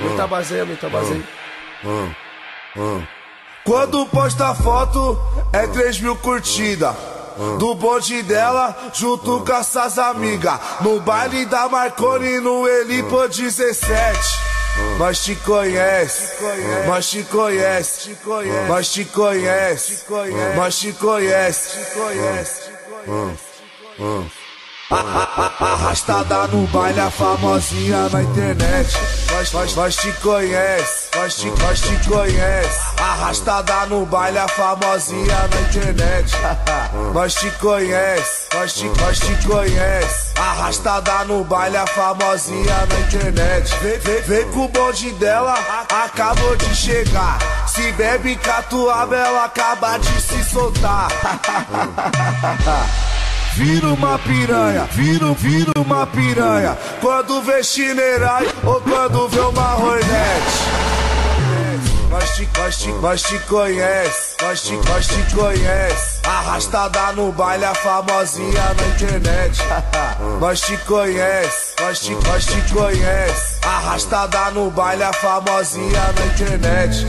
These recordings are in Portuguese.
Muita baseia. Quando posta foto, é 3.000 curtidas. Do bonde dela, junto com essas amigas. No baile da Marconi, no Elipo 17. Mas te conhece, mas te conhece, mas te conhece, mas te conhece. Arrastada no baile, a famosinha na internet. Mas te conhece, mas te conhece. Arrastada no baile, a famosinha na internet. Mas te conhece, mas te conhece. Arrastada no baile, a famosinha na internet. Vem com o bonde dela, acabou de chegar. Se bebe catuaba, ela acaba de se soltar. Vira uma piranha, vira uma piranha. Quando vê Chinerai ou quando vê uma Hornet. Mas te conhece, mas te conhece. Arrastada no baile, a famosinha na internet. Mas te conhece, mas te conhece. Arrastada no baile, a famosinha na internet.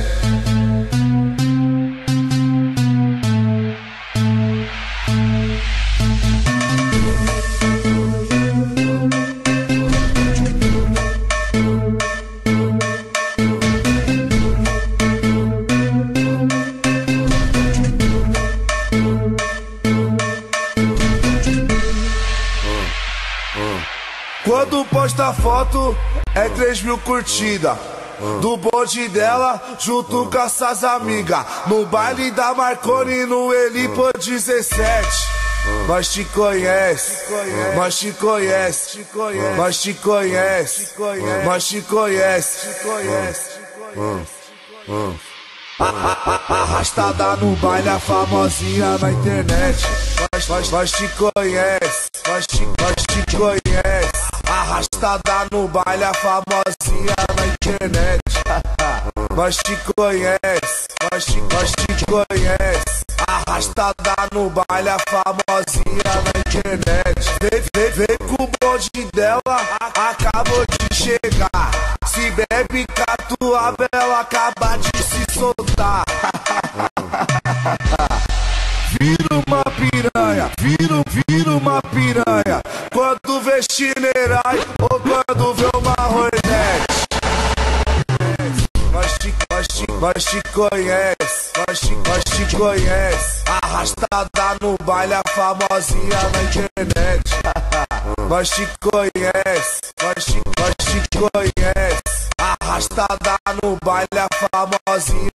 Quando posta foto, é 3.000 curtidas. Do bonde dela, junto com essas amigas. No baile da Marconi, no Elipo 17. Mas te conhece, mas te conhece, mas te conhece, mas te conhece. Arrastada no baile, a famosinha na internet. Mas te conhece, mas te conhece. Arrastada no baile, a famosinha na internet. Mas te conhece, mas te conhece. Arrastada no baile, a famosinha na internet. Vem com o bonde dela, acabou de chegar. Se bebe catuaba, ela acaba de se soltar. Vira uma piranha, vira uma piranha. Quando vê Chinerai ou quando vê uma Hornet. Mas te conhece, mas te conhece. Arrastada no baile, a famosinha na internet. Mas te conhece, mas te conhece. Arrastada no baile, a famosinha